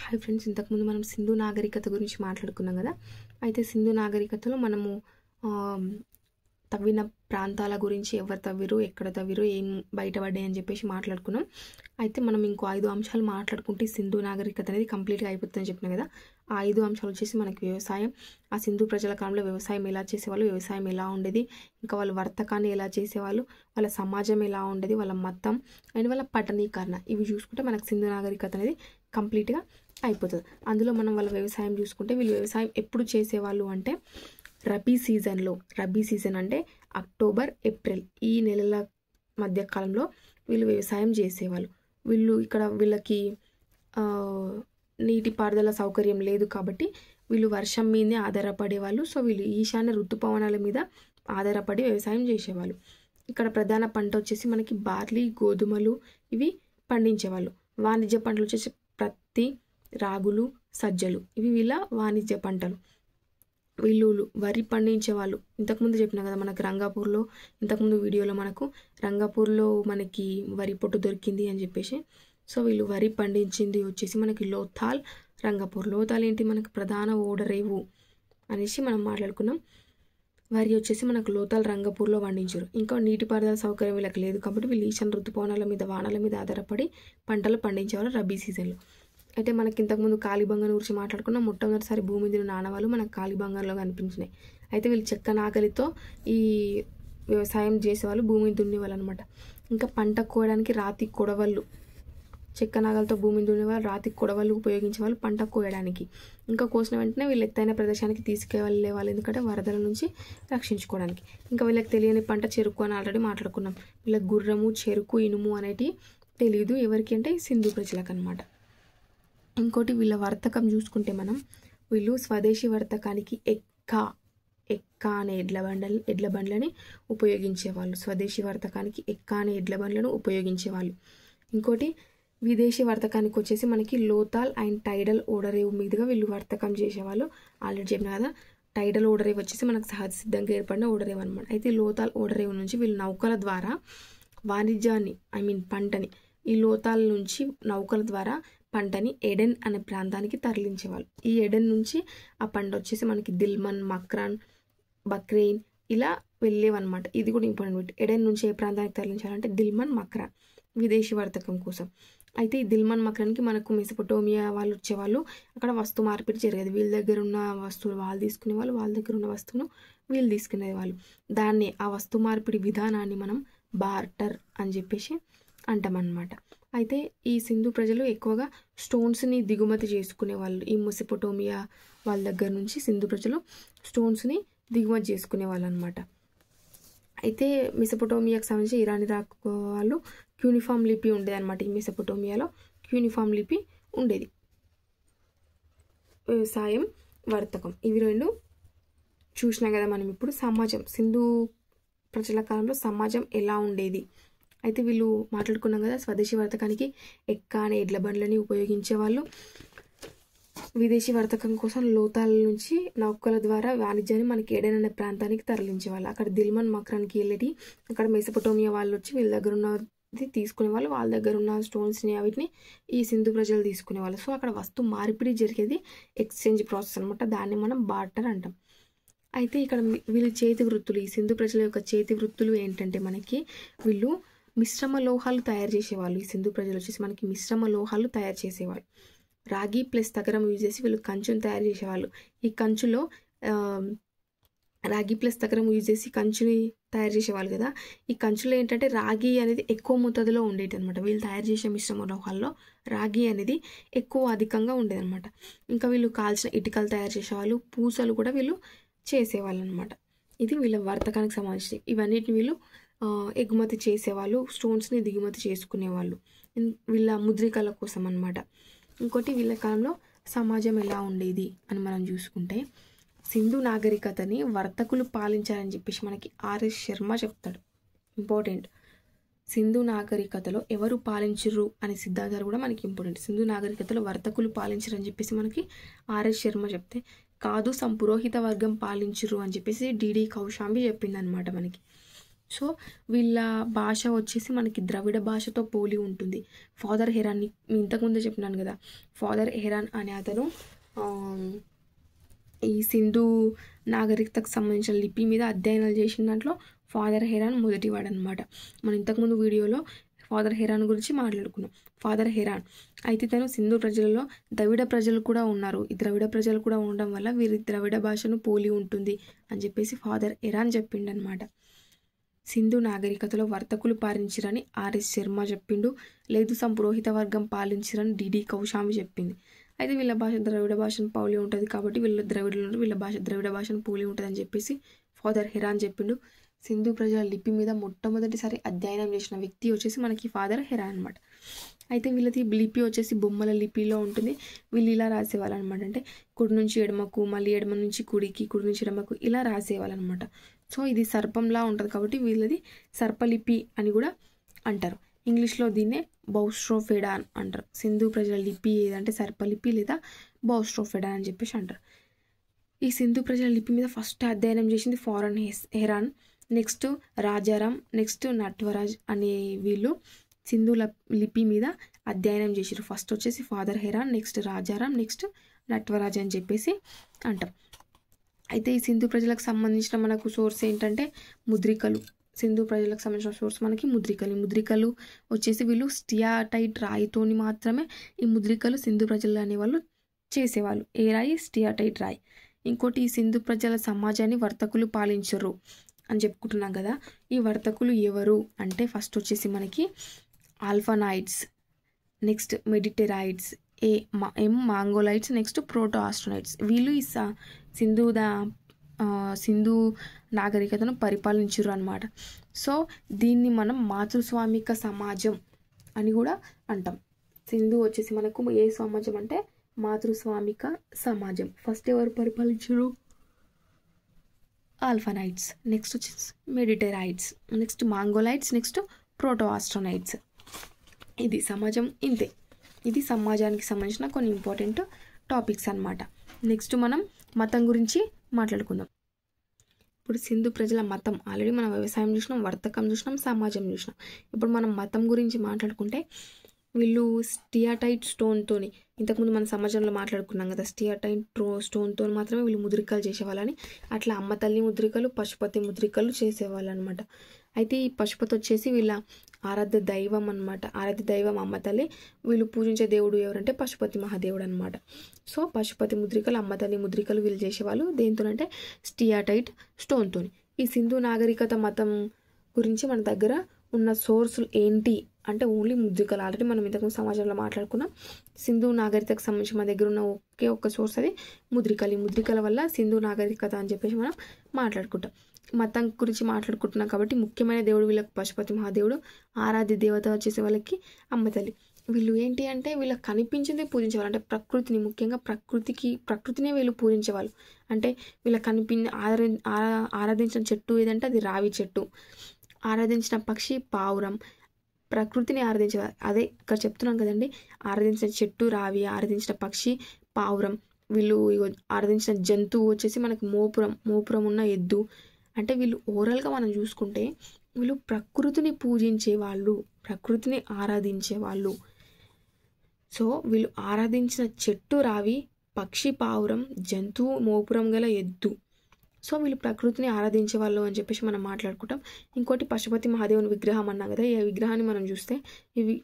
Hi friends, ఇంతకుముందు మనం సింధు నాగరికత గురించి మాట్లాడుకున్నాం కదా. అయితే సింధు నాగరికతలో మనము తవ్విన ప్రాంతాల గురించి, ఎవరు తవ్విరు, ఎక్కడ తవ్విరు, ఏం బయటపడ్డాయి అని చెప్పేసి మాట్లాడుకున్నాం. అయితే మనం ఇంకో 5 అంశాలు మాట్లాడుకుంటే సింధు నాగరికత అనేది కంప్లీట్గా అయిపోతుందని చెప్పినాం కదా. ఆ 5 అంశాలు వచ్చేసి మనకి వ్యవసాయం, ఆ సింధు ప్రజల కాలంలో వ్యవసాయం ఎలా చేసేవాళ్ళు, వ్యవసాయం ఎలా ఉండేది, ఇంకా వాళ్ళు వర్తకాన్ని ఎలా చేసేవాళ్ళు, వాళ్ళ సమాజం ఎలా ఉండేది, వాళ్ళ మతం అండ్ వాళ్ళ పట్టణీకరణ, ఇవి చూసుకుంటే మనకు సింధు నాగరికత అనేది కంప్లీట్గా అయిపోతుంది. అందులో మనం వాళ్ళ వ్యవసాయం చూసుకుంటే, వీళ్ళు వ్యవసాయం ఎప్పుడు చేసేవాళ్ళు అంటే రబీ సీజన్ అంటే అక్టోబర్, ఏప్రిల్ ఈ నెలల మధ్య కాలంలో వీళ్ళు వ్యవసాయం చేసేవాళ్ళు. వీళ్ళకి నీటిపారుదల సౌకర్యం లేదు కాబట్టి వీళ్ళు వర్షం మీదనే ఆధారపడేవాళ్ళు. సో వీళ్ళు ఈశాన్య ఋతుపవనాల మీద ఆధారపడి వ్యవసాయం చేసేవాళ్ళు. ఇక్కడ ప్రధాన పంట వచ్చేసి మనకి బార్లీ, గోధుమలు ఇవి పండించేవాళ్ళు. వాణిజ్య పంటలు వచ్చేసి పత్తి, రాగులు, సజ్జలు ఇవి వీళ్ళ వాణిజ్య పంటలు. వీళ్ళు వరి పండించేవాళ్ళు. ఇంతకుముందు చెప్పినా కదా మనకు రంగాపూర్లో, ఇంతకుముందు వీడియోలో మనకు రంగాపూర్లో మనకి వరి పొట్టు దొరికింది అని చెప్పేసి. సో వీళ్ళు వరి పండించింది వచ్చేసి మనకి లోథాల్, రంగాపూర్. లోథాల్ ఏంటి, మనకు ప్రధాన ఓడరేవు అనేసి మనం మాట్లాడుకున్నాం. వరి వచ్చేసి మనకు లోథాల్, రంగపూర్లో పండించారు. ఇంకా నీటిపారుదల సౌకర్యం వీళ్ళకి లేదు కాబట్టి వీళ్ళు ఈశాన్య ఋతుపవనాల మీద, వానల మీద ఆధారపడి పంటలు పండించేవాళ్ళు రబీ సీజన్లో. అయితే మనకి ఇంతకుముందు కాళీబంగన్ గురించి మాట్లాడుకున్నాం. మొట్టమొదటిసారి భూమి మీద నాణాలు మనకు కాళీబంగన్లో కనిపించినాయి. అయితే వీళ్ళు చెక్క నాగలితో ఈ వ్యవసాయం చేసేవాళ్ళు, భూమిని దున్నేవాళ్ళు అనమాట. ఇంకా పంట కోయడానికి రాతి కొడవళ్ళు, చెక్క నాగలతో భూమిని దున్నేవాళ్ళు, రాతి కొడవళ్ళు ఉపయోగించేవాళ్ళు పంట కోయడానికి. ఇంకా కోసిన వెంటనే వీళ్ళు ఎత్తైన ప్రదేశానికి తీసుకెళ్ళే వాళ్ళు, ఎందుకంటే వరదల నుంచి రక్షించుకోవడానికి. ఇంకా వీళ్ళకి తెలియని పంట చెరుకు అని ఆల్రెడీ మాట్లాడుకున్నాం. వీళ్ళకి గుర్రము, చెరుకు, ఇనుము అనేటివి తెలియదు. ఎవరికి అంటే సింధు ప్రజలకు అనమాట. ఇంకోటి వీళ్ళ వర్తకం చూసుకుంటే మనం, వీళ్ళు స్వదేశీ వర్తకానికి ఎక్క అనే ఎడ్ల బండ్లని ఉపయోగించేవాళ్ళు. స్వదేశీ వర్తకానికి ఎక్క అనే ఎడ్ల బండ్లను ఉపయోగించేవాళ్ళు. ఇంకోటి విదేశీ వర్తకానికి వచ్చేసి మనకి లోథాల్ అండ్ టైడల్ ఓడరేవు మీదుగా వీళ్ళు వర్తకం చేసేవాళ్ళు. ఆల్రెడీ చెప్పిన కదా, టైడల్ ఓడరేవు వచ్చేసి మనకు సహజ సిద్ధంగా ఏర్పడిన ఓడరేవు అనమాట. అయితే లోథాల్ ఓడరేవు నుంచి వీళ్ళు నౌకల ద్వారా వాణిజ్యాన్ని, పంటని, ఈ లోథాల్ నుంచి నౌకల ద్వారా పంటని ఎడెన్ అనే ప్రాంతానికి తరలించేవాళ్ళు. ఈ ఎడెన్ నుంచి ఆ పంట వచ్చేసి మనకి దిల్మన్, మక్రాన్, బక్రెయిన్ ఇలా వెళ్ళేవన్నమాట. ఇది కూడా ఇంపార్టెంట్. ఎడెన్ నుంచి ఏ ప్రాంతానికి తరలించాలంటే దిల్మన్, మక్రాన్, విదేశీ వర్తకం కోసం. అయితే ఈ దిల్మన్, మక్రాన్కి మనకు మెసొపొటేమియా వాళ్ళు వచ్చేవాళ్ళు. అక్కడ వస్తు మార్పిడి జరిగేది. వీళ్ళ దగ్గర ఉన్న వస్తువులు వాళ్ళు తీసుకునేవాళ్ళు, వాళ్ళ దగ్గర ఉన్న వస్తువును వీళ్ళు తీసుకునేవాళ్ళు. దాన్ని, ఆ వస్తు మార్పిడి విధానాన్ని మనం బార్టర్ అని చెప్పేసి అంటామన్నమాట. అయితే ఈ సింధు ప్రజలు ఎక్కువగా స్టోన్స్ని దిగుమతి చేసుకునేవాళ్ళు. ఈ మెసొపొటేమియా వాళ్ళ దగ్గర నుంచి సింధు ప్రజలు స్టోన్స్ని దిగుమతి చేసుకునేవాళ్ళు అనమాట. అయితే మెసొపొటేమియాకి సంబంధించి ఇరాన్, ఇరాక్ వాళ్ళు క్యూనిఫామ్ లిపి ఉండేది అనమాట. ఈ మెసొపొటేమియాలో క్యూనిఫామ్ లిపి ఉండేది. వ్యవసాయం, వర్తకం ఇవి రెండు చూసినాం కదా మనం. ఇప్పుడు సమాజం, సింధు ప్రజల కాలంలో సమాజం ఎలా ఉండేది. అయితే వీళ్ళు మాట్లాడుకున్నాం కదా, స్వదేశీ వర్తకానికి ఎక్క అనే ఎడ్ల బండ్లని ఉపయోగించేవాళ్ళు. విదేశీ వర్తకం కోసం లోథాల్ నుంచి నౌకల ద్వారా వాణిజ్యాన్ని మనకి ఎడెన్ అనే ప్రాంతానికి తరలించేవాళ్ళు. అక్కడ దిల్మన్, మక్రాన్కి వెళ్ళేది. అక్కడ మెసొపొటేమియా వాళ్ళు వచ్చి వీళ్ళ దగ్గర ఉన్నది తీసుకునేవాళ్ళు. వాళ్ళ దగ్గర ఉన్న స్టోన్స్ని వీటిని ఈ సింధు ప్రజలు తీసుకునేవాళ్ళు. సో అక్కడ వస్తు మార్పిడి జరిగేది, ఎక్స్చేంజ్ ప్రాసెస్ అనమాట. దాన్ని మనం బార్టర్ అంటాం. అయితే ఇక్కడ వీళ్ళు చేతి వృత్తులు, ఈ సింధు ప్రజల యొక్క చేతి వృత్తులు ఏంటంటే మనకి వీళ్ళు మిశ్రమ లోహాలు తయారు చేసేవాళ్ళు. ఈ సింధు ప్రజలు వచ్చేసి మనకి మిశ్రమ లోహాలు తయారు చేసేవాళ్ళు. రాగి ప్లస్ తగరం యూజ్ చేసి వీళ్ళు కంచుని తయారు చేసేవాళ్ళు. ఈ కంచులో రాగి ప్లస్ తగరం యూజ్ చేసి కంచుని తయారు చేసేవాళ్ళు కదా. ఈ కంచులో ఏంటంటే రాగి అనేది ఎక్కువ మోతాదులో ఉండేది అనమాట. వీళ్ళు తయారు చేసే మిశ్రమ లోహాల్లో రాగి అనేది అధికంగా ఉండేది అనమాట. ఇంకా వీళ్ళు కాల్చిన ఇటుకలు తయారు చేసేవాళ్ళు. పూసలు కూడా వీళ్ళు చేసేవాళ్ళు అనమాట. ఇది వీళ్ళ వర్తకానికి సంబంధించి. ఇవన్నిటిని వీళ్ళు ఎగుమతి చేసేవాళ్ళు, స్టోన్స్ని దిగుమతి చేసుకునేవాళ్ళు వీళ్ళ ముద్రికల కోసం అనమాట. ఇంకోటి వీళ్ళ కాలంలో సమాజం ఎలా ఉండేది అని మనం చూసుకుంటే, సింధు నాగరికతని వర్తకులు పాలించారని చెప్పేసి మనకి ఆర్ఎస్ శర్మ చెప్తాడు. ఇంపార్టెంట్. సింధు నాగరికతలో ఎవరు పాలించరు అనే సిద్ధాంతాలు కూడా మనకి ఇంపార్టెంట్. సింధు నాగరికతలో వర్తకులు పాలించరు అని చెప్పేసి మనకి ఆర్ఎస్ శర్మ చెప్తే, కాదు సంపురోహిత వర్గం పాలించరు అని చెప్పేసి డిడి కౌశాంబి చెప్పింది అనమాట మనకి. సో వీళ్ళ భాష వచ్చేసి మనకి ద్రవిడ భాషతో పోలి ఉంటుంది. ఫాదర్ హెరాన్ ఇంతకుముందే చెప్పినాను కదా, ఫాదర్ హెరాన్ అనే అతను ఈ సింధు నాగరికతకు సంబంధించిన లిపి మీద అధ్యయనాలు చేసిన దాంట్లో ఫాదర్ హెరాన్ మొదటివాడు అనమాట. మనం ఇంతకుముందు వీడియోలో ఫాదర్ హెరాన్ గురించి మాట్లాడుకున్నాం. ఫాదర్ హెరాన్ అయితే తను సింధు ప్రజలలో ద్రవిడ ప్రజలు కూడా ఉన్నారు. ఈ ద్రవిడ ప్రజలు కూడా ఉండడం వల్ల వీరి ద్రవిడ భాషను పోలి ఉంటుంది అని చెప్పేసి ఫాదర్ హెరాన్ చెప్పిండనమాట. సింధు నాగరికతలో వర్తకులు పాలించిరని ఆర్ఎస్ శర్మ చెప్పిండు. లేదు సంపురోహిత వర్గం పాలించిరని డిడి కౌశాంబి చెప్పింది. అయితే వీళ్ళ భాష ద్రవిడ భాషను పోలి ఉంటుంది కాబట్టి వీళ్ళ ద్రవిడులు వీళ్ళ భాష ద్రవిడ భాషను పోలి ఉంటుంది అని చెప్పేసి ఫాదర్ హెరాన్ చెప్పిండు. సింధు ప్రజల లిపి మీద మొట్టమొదటిసారి అధ్యయనం చేసిన వ్యక్తి వచ్చేసి మనకి ఫాదర్ హెరాన్ అనమాట. అయితే వీళ్ళది లిపి వచ్చేసి బొమ్మల లిపిలో ఉంటుంది. వీళ్ళు ఇలా రాసేవాళ్ళు అనమాట. అంటే కుడి నుంచి ఎడమకు, మళ్ళీ ఎడమ నుంచి కుడికి, కుడి నుంచి ఎడమకు ఇలా రాసేవాళ్ళు అనమాట. సో ఇది సర్పంలా ఉంటుంది కాబట్టి వీళ్ళది సర్పలిపి అని కూడా అంటారు. ఇంగ్లీష్లో దీన్నే బౌస్ట్రోఫెడాన్ అంటారు. సింధు ప్రజల లిపి ఏదంటే సర్పలిపి లేదా బౌస్ట్రోఫెడాన్ అని చెప్పేసి అంటారు. ఈ సింధు ప్రజల లిపి మీద ఫస్ట్ అధ్యయనం చేసింది ఫారన్ Heras, next Rajaram, next Natwaraj అనే వీళ్ళు సింధు లిపి మీద అధ్యయనం చేసారు. ఫస్ట్ వచ్చేసి father Heras, next Rajaram, next Natwaraj అని చెప్పేసి అంటాం. అయితే ఈ సింధు ప్రజలకు సంబంధించిన మనకు సోర్స్ ఏంటంటే ముద్రికలు. సింధు ప్రజలకు సంబంధించిన సోర్స్ మనకి ముద్రికలు. ఈ ముద్రికలు వచ్చేసి వీళ్ళు స్టియాటైట్ రాయితోని మాత్రమే ఈ ముద్రికలు సింధు ప్రజలు అనేవాళ్ళు చేసేవాళ్ళు. ఏ రాయి? స్టియాటైట్ రాయి. ఇంకోటి ఈ సింధు ప్రజల సమాజాన్ని వర్తకులు పాలించరు అని చెప్పుకుంటున్నాం కదా. ఈ వర్తకులు ఎవరు అంటే ఫస్ట్ వచ్చేసి మనకి ఆల్ఫానాయిడ్స్, నెక్స్ట్ మెడిటెరాయిడ్స్, మాంగోలైట్స్, నెక్స్ట్ ప్రోటో ఆస్ట్రోనైట్స్. వీళ్ళు ఈ సింధు నాగరికతను పరిపాలించరు అనమాట. సో దీన్ని మనం మాతృస్వామిక సమాజం అని కూడా అంటాం. సింధు వచ్చేసి మనకు ఏ సమాజం అంటే మాతృస్వామిక సమాజం. ఫస్ట్ ఎవరు పరిపాలించరు? ఆల్ఫానైట్స్, నెక్స్ట్ వచ్చేసి మెడిటెరాయిడ్స్, నెక్స్ట్ మాంగోలైట్స్, నెక్స్ట్ ప్రోటో ఆస్ట్రోనైట్స్. ఇది సమాజం ఇంతే. ఇది సమాజానికి సంబంధించిన కొన్ని ఇంపార్టెంట్ టాపిక్స్ అన్నమాట. నెక్స్ట్ మనం మతం గురించి మాట్లాడుకుందాం. ఇప్పుడు సింధు ప్రజల మతం ఆల్రెడీ మనం వ్యవసాయం చూసినాం, వర్తకం చూసినాం, సమాజం చూసినాం. ఇప్పుడు మనం మతం గురించి మాట్లాడుకుంటే వీళ్ళు స్టియాటైట్ స్టోన్తోని, ఇంతకుముందు మన సమాజంలో మాట్లాడుకున్నాం కదా, స్టియాటైట్ స్టోన్తో మాత్రమే వీళ్ళు ముద్రికలు చేసేవాళ్ళని. అట్లా అమ్మ తల్లి ముద్రికలు, పశుపతి ముద్రికలు చేసేవాళ్ళు అనమాట. అయితే ఈ పశుపతి వచ్చేసి వీళ్ళ ఆరాధ్య దైవం అనమాట. ఆరాధ్య దైవం అమ్మ తల్లి. వీళ్ళు పూజించే దేవుడు ఎవరంటే పశుపతి మహాదేవుడు అనమాట. సో పశుపతి ముద్రికలు, అమ్మ తల్లి ముద్రికలు వీళ్ళు చేసేవాళ్ళు. దేంతోనంటే స్టియాటైట్ స్టోన్తోని. ఈ సింధు నాగరికత మతం గురించి మన దగ్గర ఉన్న సోర్సులు ఏంటి అంటే ఓన్లీ ముద్రికలు. ఆల్రెడీ మనం ఇంతకు సమాజంలో మాట్లాడుకున్నాం. సింధు నాగరికతకు సంబంధించి మన దగ్గర ఉన్న ఒకే ఒక్క సోర్స్ అది ముద్రికలు. ఈ ముద్రికల వల్ల సింధు నాగరికత అని చెప్పేసి మనం మాట్లాడుకుంటాం. మతం గురించి మాట్లాడుకుంటున్నాం కాబట్టి ముఖ్యమైన దేవుడు వీళ్ళకి పశుపతి మహాదేవుడు, ఆరాధ్య దేవత వచ్చేసి వాళ్ళకి అమ్మ తల్లి. వీళ్ళు ఏంటి అంటే వీళ్ళకి కనిపించింది పూజించేవాళ్ళు. అంటే ప్రకృతిని, ముఖ్యంగా ప్రకృతినే వీళ్ళు పూజించేవాళ్ళు. అంటే వీళ్ళకి ఆరాధించిన చెట్టు ఏదంటే అది రావి చెట్టు, ఆరాధించిన పక్షి పావురం, ప్రకృతిని ఆరాధించేవారు. అదే ఇక్కడ చెప్తున్నాం కదండి, ఆరాధించిన చెట్టు రావి, ఆరాధించిన పక్షి పావురం. వీళ్ళు ఆరాధించిన జంతువు వచ్చేసి మనకి మోపురం ఉన్న ఎద్దు. అంటే వీళ్ళు ఓవరాల్గా మనం చూసుకుంటే వీళ్ళు ప్రకృతిని పూజించే వాళ్ళు, ప్రకృతిని ఆరాధించే వాళ్ళు. సో వీళ్ళు ఆరాధించిన చెట్టు రావి, పక్షి పావురం, జంతువు మోపురం గల ఎద్దు. సో వీళ్ళు ప్రకృతిని ఆరాధించే వాళ్ళు అని చెప్పేసి మనం మాట్లాడుకుంటాం. ఇంకోటి పశుపతి మహాదేవుని విగ్రహం అన్నాం కదా, ఈ విగ్రహాన్ని మనం చూస్తే ఇవి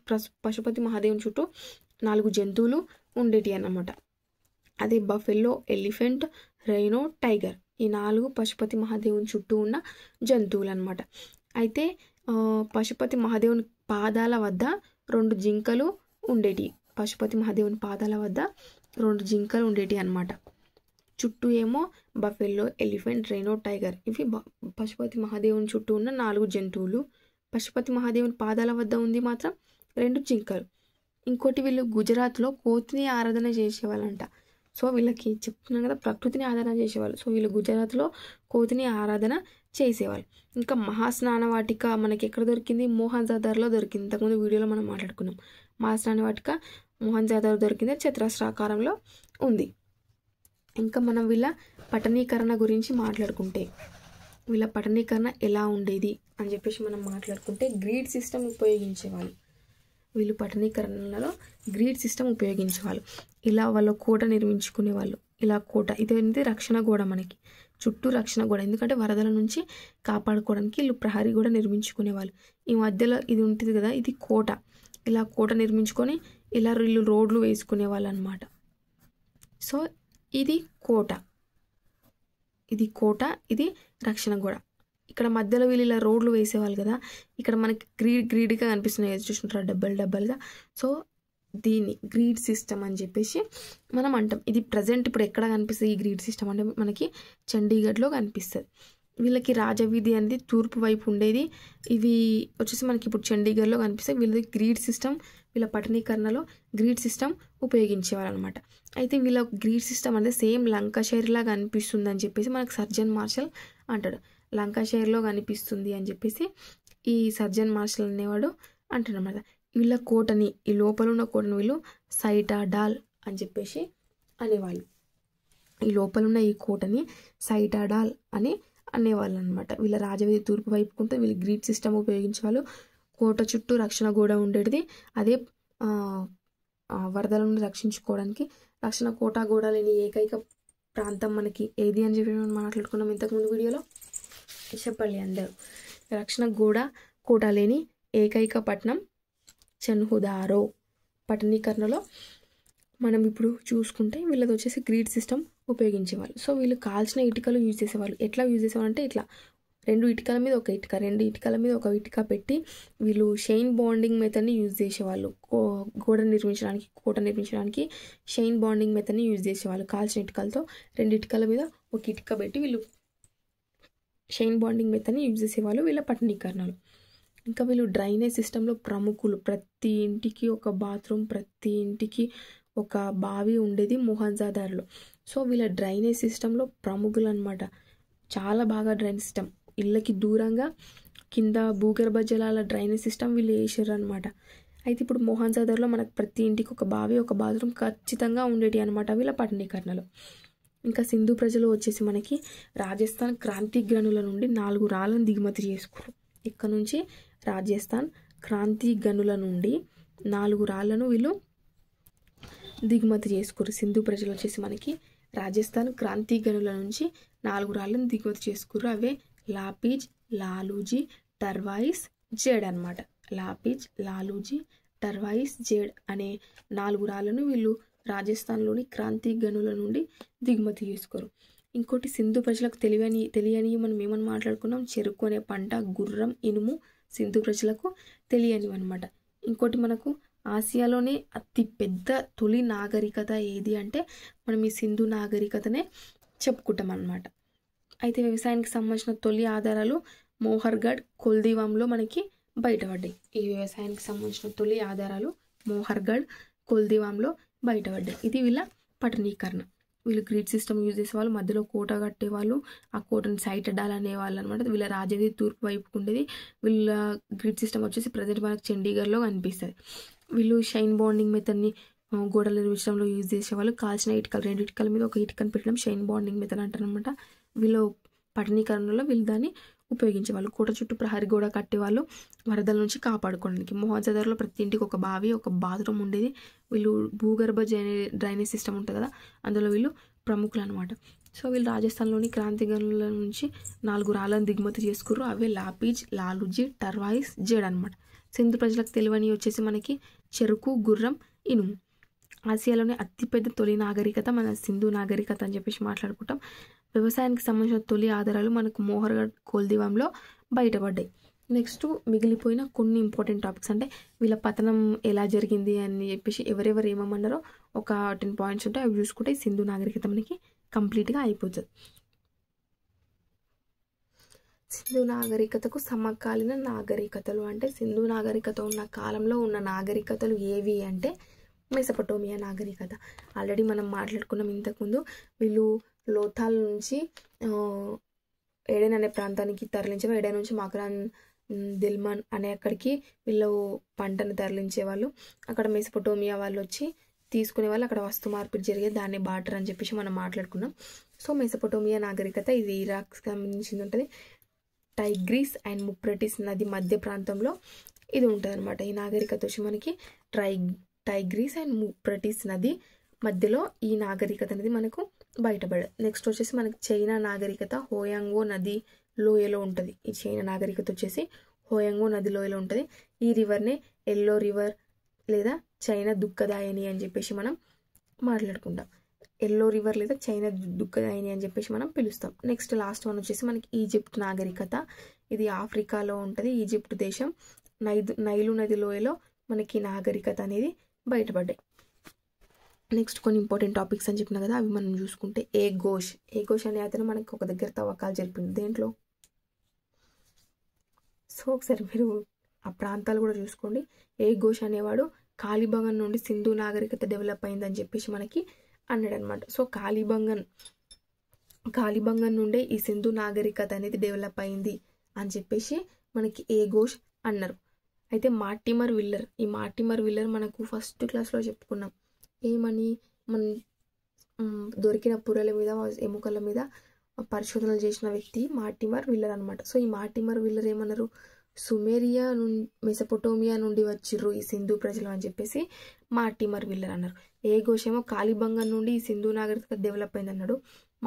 పశుపతి మహాదేవుని చుట్టూ 4 జంతువులు ఉండేటి అన్నమాట. అదే బఫెల్లో, ఎలిఫెంట్, రైనో, టైగర్. ఈ 4 పశుపతి మహాదేవుని చుట్టూ ఉన్న జంతువులు అనమాట. అయితే పశుపతి మహాదేవుని పాదాల వద్ద 2 జింకలు ఉండేటి. పశుపతి మహాదేవుని పాదాల వద్ద 2 జింకలు ఉండేటి అనమాట. చుట్టూ ఏమో బఫెల్లో, ఎలిఫెంట్, రైనో, టైగర్. ఇవి పశుపతి మహాదేవుని చుట్టూ ఉన్న 4 జంతువులు. పశుపతి మహాదేవుని పాదాల వద్ద ఉంది మాత్రం 2 జింకలు. ఇంకోటి వీళ్ళు గుజరాత్లో కోతిని ఆరాధన చేసేవాళ్ళంట. సో వీళ్ళకి చెప్తున్నాం కదా, ప్రకృతిని ఆరాధన చేసేవాళ్ళు. సో వీళ్ళు గుజరాత్లో కోతిని ఆరాధన చేసేవాళ్ళు. ఇంకా మహాస్నాన వాటిక మనకి ఎక్కడ దొరికింది? మోహన్జాదార్లో దొరికింది. ఇంతకుముందు వీడియోలో మనం మాట్లాడుకున్నాం. మహాస్నాన వాటిక మోహన్జాదార్ దొరికింది, చతురస్రాకారంలో ఉంది. ఇంకా మనం వీళ్ళ పట్టణీకరణ గురించి మాట్లాడుకుంటే వీళ్ళ పట్టణీకరణ ఎలా ఉండేది అని చెప్పేసి మనం మాట్లాడుకుంటే గ్రిడ్ సిస్టమ్ ఉపయోగించేవాళ్ళు. వీళ్ళు పట్టణీకరణలో గ్రిడ్ సిస్టమ్ ఉపయోగించేవాళ్ళు. ఇలా వాళ్ళ కోట నిర్మించుకునేవాళ్ళు. ఇలా కోట ఇది రక్షణ గోడ, మనకి చుట్టూ రక్షణ గోడ, ఎందుకంటే వరదల నుంచి కాపాడుకోవడానికి వీళ్ళు ప్రహరీ గోడ నిర్మించుకునేవాళ్ళు. ఈ మధ్యలో ఇది ఉంటుంది కదా, ఇది కోట. ఇలా కోట నిర్మించుకొని ఇలా వీళ్ళు రోడ్లు వేసుకునేవాళ్ళు అనమాట. సో ఇది కోట, ఇది కోట, ఇది రక్షణ గోడ. ఇక్కడ మధ్యలో వీళ్ళు ఇలా రోడ్లు వేసేవాళ్ళు కదా, ఇక్కడ మనకి గ్రీడ్గా కనిపిస్తున్నాయి చూసుకుంటారు, డబ్బలుగా. సో దీన్ని గ్రిడ్ సిస్టమ్ అని చెప్పేసి మనం అంటాం. ఇది ప్రజెంట్ ఇప్పుడు ఎక్కడ కనిపిస్తుంది ఈ గ్రిడ్ సిస్టమ్ అంటే మనకి చండీగఢ్లో కనిపిస్తుంది. వీళ్ళకి రాజవీధి అనేది తూర్పు వైపు ఉండేది. ఇవి వచ్చేసి మనకి ఇప్పుడు చండీగఢ్లో కనిపిస్తాయి. వీళ్ళది గ్రిడ్ సిస్టమ్, వీళ్ళ పట్టణీకరణలో గ్రిడ్ సిస్టమ్ ఉపయోగించేవారు అనమాట. అయితే వీళ్ళ గ్రిడ్ సిస్టమ్ అనేది సేమ్ లంకాషైర్ లాగా అనిపిస్తుంది అని చెప్పేసి మనకు సర్జన్ మార్షల్ అంటాడు. లంకాషైర్లో కనిపిస్తుంది అని చెప్పేసి ఈ సర్జన్ మార్షల్ అనేవాడు అంటాడు అనమాట. వీళ్ళ కోటని, ఈ లోపల ఉన్న కోటని వీళ్ళు సైటాడాల్ అని చెప్పేసి అనేవాళ్ళు. ఈ లోపల ఉన్న ఈ కోటని సైటాడాల్ అని అనేవాళ్ళు అనమాట. వీళ్ళ రాజవీధి తూర్పు వైపుకుంటే వీళ్ళు గ్రిడ్ సిస్టమ్ ఉపయోగించేవాళ్ళు. కోట చుట్టూ రక్షణ గోడ ఉండేది. అదే వరదల నుండి రక్షించుకోవడానికి రక్షణ కోట గోడ లేని ఏకైక ప్రాంతం మనకి ఏది అని చెప్పి మనం మాట్లాడుకున్నాం ఇంతకుముందు వీడియోలో. చెప్పండి అందరూ. రక్షణ గోడ కోట లేని ఏకైక పట్టణం చన్హుదారో. పట్టణీకరణలో మనం ఇప్పుడు చూసుకుంటే వీళ్ళది వచ్చేసి గ్రిడ్ సిస్టమ్ ఉపయోగించేవాళ్ళు. సో వీళ్ళు కాల్చిన ఇటుకలు యూజ్ చేసేవాళ్ళు. ఎట్లా యూజ్ చేసేవాళ్ళు అంటే ఇట్లా 2 ఇటుకల మీద ఒక ఇటుక, 2 ఇటుకల మీద ఒక ఇటుక పెట్టి వీళ్ళు షైన్ బాండింగ్ మెథడ్ని యూజ్ చేసేవాళ్ళు. కోట నిర్మించడానికి షైన్ బాండింగ్ మెథడ్ని యూజ్ చేసేవాళ్ళు. కాల్చిన ఇటుకలతో 2 ఇటుకల మీద ఒక ఇటుక పెట్టి వీళ్ళు షైన్ బాండింగ్ మెథడ్ని యూజ్ చేసేవాళ్ళు వీళ్ళ పట్టణీకరణలో. ఇంకా వీళ్ళు డ్రైనేజ్ సిస్టంలో ప్రముఖులు. ప్రతి ఇంటికి ఒక బాత్రూమ్, ప్రతి ఇంటికి ఒక బావి ఉండేది మొహంజదార్లో. సో వీళ్ళ డ్రైనేజ్ సిస్టంలో ప్రముఖులు అనమాట. చాలా బాగా డ్రైనేజ్ సిస్టమ్, ఇళ్ళకి దూరంగా కింద భూగర్భ జలాల డ్రైనేజ్ సిస్టమ్ వీళ్ళు వేసారు అనమాట. అయితే ఇప్పుడు మొహంజదార్లో మనకు ప్రతి ఇంటికి ఒక బావి, ఒక బాత్రూమ్ ఖచ్చితంగా ఉండేటి అనమాట వీళ్ళ పట్టణీకరణలో. ఇంకా సింధు ప్రజలు వచ్చేసి మనకి రాజస్థాన్ క్రాంతి గనుల నుండి 4 రాళ్ళను దిగుమతి చేసుకున్నారు. ఇక్కడ నుంచి రాజస్థాన్ క్రాంతి గనుల నుండి 4 రాళ్లను వీళ్ళు దిగుమతి చేసుకున్నారు. సింధు ప్రజలు వచ్చేసి మనకి రాజస్థాన్ క్రాంతి గనుల నుంచి 4 రాళ్లను దిగుమతి చేసుకున్నారు. అవే లాపీజ్, లాలూజీ, టర్వాయిస్, జేడ్ అనమాట. లాపీజ్, లాలూజీ, టర్వాయిస్, జేడ్ అనే 4 రాళ్లను వీళ్ళు రాజస్థాన్లోని క్రాంతి గనుల నుండి దిగుమతి చేసుకోరు. ఇంకోటి సింధు ప్రజలకు తెలియని మనం ఏమని మాట్లాడుకున్నాం, చెరుకు అనే పంట, గుర్రం, ఇనుము సింధు ప్రజలకు తెలియనివి అనమాట. ఇంకోటి మనకు ఆసియాలోనే అతి పెద్ద తొలి నాగరికత ఏది అంటే మనం ఈ సింధు నాగరికతనే చెప్పుకుంటాం అన్నమాట. అయితే వ్యవసాయానికి సంబంధించిన తొలి ఆధారాలు మోహర్గఢ్, కొల్దివాంలో మనకి బయటపడ్డాయి. ఈ వ్యవసాయానికి సంబంధించిన తొలి ఆధారాలు మోహర్గఢ్, కొల్దివాంలో బయటపడ్డాయి. ఇది వీళ్ళ పట్టణీకరణ. వీళ్ళు గ్రిడ్ సిస్టమ్ యూజ్ చేసేవాళ్ళు, మధ్యలో కోట కట్టేవాళ్ళు, ఆ కోటని సైటాడాల్ అనేవాళ్ళు అనమాట. వీళ్ళ రాజవీధి తూర్పు వైపుకు ఉండేది. వీళ్ళ గ్రిడ్ సిస్టమ్ వచ్చేసి ప్రజెంట్ మనకు చండీగఢ్లో కనిపిస్తుంది. వీళ్ళు షైన్ బాండింగ్ మెథడ్ని గోడల నిర్మించడంలో యూజ్ చేసేవాళ్ళు. కాల్చిన ఇటుకలు, 2 ఇటుకల మీద ఒక ఇటుకని పెట్టడం షైన్ బాండింగ్ మెథడ్ అంటారు అనమాట. వీళ్ళు పట్టణీకరణలో వీళ్ళు దాన్ని ఉపయోగించేవాళ్ళు. కోట చుట్టూ ప్రహరీ గోడ కట్టేవాళ్ళు వరదల నుంచి కాపాడుకోవడానికి. మొహంజదార్లో ప్రతి ఇంటికి ఒక బావి, ఒక బాత్రూమ్ ఉండేది. వీళ్ళు భూగర్భ డ్రైనేజ్ సిస్టమ్ ఉంటుంది కదా, అందులో వీళ్ళు ప్రముఖులు అనమాట. సో వీళ్ళు రాజస్థాన్లోని క్రాంతి గనుల నుంచి 4 రాళ్ళను దిగుమతి చేసుకున్నారు. అవే లాపీజ్, లాలూజీ, టర్వాయిస్, జేడ్ అనమాట. సింధు ప్రజలకు తెలివని వచ్చేసి మనకి చెరుకు, గుర్రం, ఇనుము. ఆసియాలోనే అతిపెద్ద తొలి నాగరికత మన సింధు నాగరికత అని చెప్పేసి మాట్లాడుకుంటాం. వ్యవసాయానికి సంబంధించిన తొలి ఆధారాలు మనకు మోహర్గఢ్, కొల్దివాంలో బయటపడ్డాయి. నెక్స్ట్ మిగిలిపోయిన కొన్ని ఇంపార్టెంట్ టాపిక్స్ అంటే వీళ్ళ పతనం ఎలా జరిగింది అని చెప్పేసి ఎవరెవరు ఏమన్నారో ఒక 10 పాయింట్స్ ఉంటాయి. అవి చూసుకుంటే సింధు నాగరికత మనకి కంప్లీట్గా అయిపోతుంది. సింధు నాగరికతకు సమకాలీన నాగరికతలు అంటే సింధు నాగరికత ఉన్న కాలంలో ఉన్న నాగరికతలు ఏవి అంటే మెసొపొటేమియా నాగరికత. ఆల్రెడీ మనం మాట్లాడుకున్నాం ఇంతకుముందు. వీళ్ళు లోథాల్ నుంచి ఏడెన్ అనే ప్రాంతానికి తరలించేవారు. ఏడెన్ నుంచి మకరాన్, దిల్మాన్ అనే అక్కడికి వీళ్ళు పంటను తరలించేవాళ్ళు. అక్కడ మెసొపొటేమియా వాళ్ళు వచ్చి తీసుకునే వాళ్ళు, అక్కడ వస్తు మార్పిడి జరిగేది, దాన్ని బార్టర్ అని చెప్పేసి మనం మాట్లాడుకున్నాం. సో మెసొపొటేమియా నాగరికత ఇది ఇరాక్ సంబంధించింది ఉంటుంది. టైగ్రిస్ అండ్ యూఫ్రటీస్ నది మధ్య ప్రాంతంలో ఇది ఉంటుంది అనమాట. ఈ నాగరికత వచ్చి మనకి టైగ్రిస్ అండ్ యూఫ్రటీస్ నది మధ్యలో ఈ నాగరికత అనేది మనకు బయటపడదు. నెక్స్ట్ వచ్చేసి మనకి చైనా నాగరికత హోయాంగో నది లోయలో ఉంటుంది. ఈ చైనా నాగరికత వచ్చేసి హోయాంగో నది లోయలో ఉంటుంది. ఈ రివర్నే ఎల్లో రివర్ లేదా చైనా దుఃఖదాయని అని చెప్పేసి మనం మాట్లాడుకుంటాం. ఎల్లో రివర్ లేదా చైనా దుఃఖదాయని అని చెప్పేసి మనం పిలుస్తాం. నెక్స్ట్ లాస్ట్ వన్ వచ్చేసి మనకి ఈజిప్ట్ నాగరికత. ఇది ఆఫ్రికాలో ఉంటుంది. ఈజిప్ట్ దేశం నైలు నది లోయలో మనకి నాగరికత అనేది బయటపడ్డాయి. నెక్స్ట్ కొన్ని ఇంపార్టెంట్ టాపిక్స్ అని చెప్పిన కదా, అవి మనం చూసుకుంటే ఏ ఘోష్ అనే అతను మనకి ఒక దగ్గర తవ్వకాలు జరిపింది. దేంట్లో? సో ఒకసారి మీరు ఆ ప్రాంతాలు కూడా చూసుకోండి. ఏ ఘోష్ అనేవాడు కాలిబంగన్ నుండి సింధు నాగరికత డెవలప్ అయిందని చెప్పేసి మనకి అన్నాడు అనమాట. సో కాలిబంగన్ నుండే ఈ సింధు నాగరికత అనేది డెవలప్ అయింది అని చెప్పేసి మనకి ఏ ఘోష్ అన్నారు. అయితే మార్టిమర్ విల్లర్, ఈ మార్టిమర్ విల్లర్ మనకు ఫస్ట్ క్లాస్లో చెప్పుకున్నాం. ఏమని? మనం దొరికిన పుర్రెల మీద ఎముకల మీద పరిశోధనలు చేసిన వ్యక్తి మార్టిమర్ విల్లర్ అనమాట. సో ఈ మార్టిమర్ విల్లర్ ఏమన్నారు? సుమేరియా మెసపోటోమియా నుండి వచ్చిర్రు ఈ సింధు ప్రజలు అని చెప్పేసి మార్టిమర్ విల్లర్ అన్నారు. ఏ ఘోష్ ఏమో కాలిబంగన్ నుండి ఈ సింధు నాగరికత డెవలప్ అయింది అన్నాడు.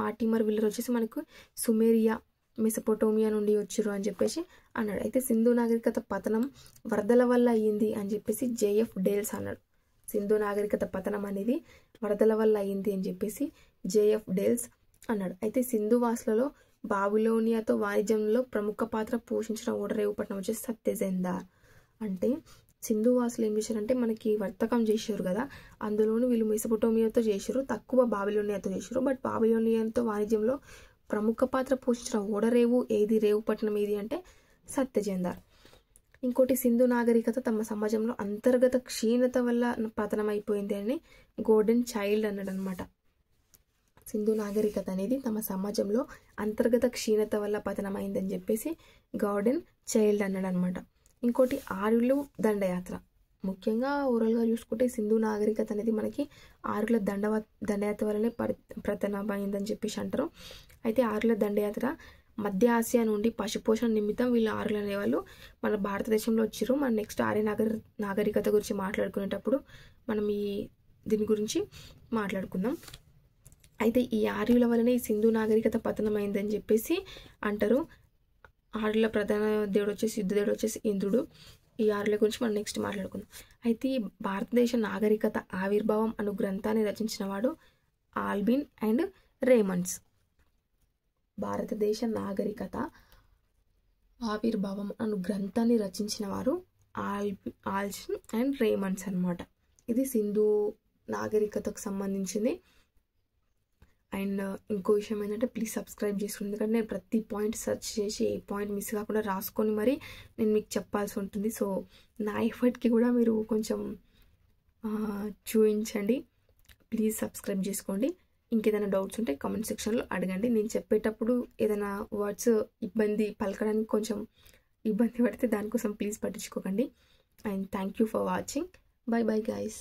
మార్టిమర్ విల్లర్ వచ్చేసి మనకు సుమేరియా మెసపోటోమియా నుండి వచ్చిర్రు అని చెప్పేసి అన్నాడు. అయితే సింధు నాగరికత పతనం వరదల వల్ల అయ్యింది అని చెప్పేసి జేఎఫ్ డేల్స్ అన్నాడు. సింధు నాగరికత పతనం అనేది వరదల వల్ల అయ్యింది అని చెప్పేసి జేఎఫ్ డేల్స్ అన్నాడు. అయితే సింధు వాసులలో బాబిలోనియాతో వాణిజ్యంలో ప్రముఖ పాత్ర పోషించిన ఓడరేవు పట్టణం వచ్చేసి సత్యజెందార్. అంటే సింధు వాసులు ఏం చేశారంటే మనకి వర్తకం చేశారు కదా, అందులోనూ వీళ్ళు మెసపోటోమియాతో చేశారు, తక్కువ బాబిలోనియాతో చేశారు. బట్ బాబిలోనియాతో వాణిజ్యంలో ప్రముఖ పాత్ర పోషించిన ఓడరేవు ఏది, రేవు పట్టణం ఏది అంటే సత్యజెందార్. ఇంకోటి సింధు నాగరికత తమ సమాజంలో అంతర్గత క్షీణత వల్ల పతనం అయిపోయింది అని గోర్డన్ చైల్డ్ అన్నాడు అనమాట. సింధు నాగరికత అనేది తమ సమాజంలో అంతర్గత క్షీణత వల్ల పతనమైందని చెప్పేసి గార్డెన్ చైల్డ్ అన్నాడు అనమాట. ఇంకోటి ఆర్యుల దండయాత్ర. ముఖ్యంగా ఓవరాల్గా చూసుకుంటే సింధు నాగరికత అనేది మనకి ఆర్యుల దండయాత్ర వల్లనే పతనమైందని చెప్పేసి అంటారు. అయితే ఆర్యుల దండయాత్ర మధ్య ఆసియా నుండి పశుపోషణ నిమిత్తం వీళ్ళు ఆర్యులు అనేవాళ్ళు మన భారతదేశంలో వచ్చారు. మన నెక్స్ట్ ఆర్య నాగరికత గురించి మాట్లాడుకునేటప్పుడు మనం దీని గురించి మాట్లాడుకుందాం. అయితే ఈ ఆర్యుల వల్లనే ఈ సింధు నాగరికత పతనమైందని చెప్పేసి అంటారు. ఆర్యుల ప్రధాన దేవుడు వచ్చేసి యుద్ధ దేవుడు వచ్చేసి ఇంద్రుడు. ఈ ఆర్యుల గురించి మనం నెక్స్ట్ మాట్లాడుకుందాం. అయితే ఈ భారతదేశ నాగరికత ఆవిర్భావం అను గ్రంథాన్ని రచించిన వాడు ఆల్బిన్ అండ్ రేమండ్స్. భారతదేశ నాగరికత ఆవిర్భావం అను గ్రంథాన్ని రచించిన వారు ఆల్బిన్ అండ్ రేమండ్స్ అనమాట. ఇది సింధు నాగరికతకు సంబంధించింది. అండ్ ఇంకో విషయం ఏంటంటే ప్లీజ్ సబ్స్క్రైబ్ చేసుకోండి. ఎందుకంటే నేను ప్రతి పాయింట్ సెర్చ్ చేసి ఏ పాయింట్ మిస్ కాకుండా రాసుకొని మరి నేను మీకు చెప్పాల్సి ఉంటుంది. సో నా ఎఫర్ట్కి కూడా మీరు కొంచెం చూపించండి. ప్లీజ్ సబ్స్క్రైబ్ చేసుకోండి. ఇంకేదైనా డౌట్స్ ఉంటే కామెంట్ సెక్షన్లో అడగండి. నేను చెప్పేటప్పుడు ఏదైనా వర్డ్స్ పలకడానికి కొంచెం ఇబ్బంది పడితే దానికోసం ప్లీజ్ పట్టించుకోకండి. And thank you for watching. Bye bye guys.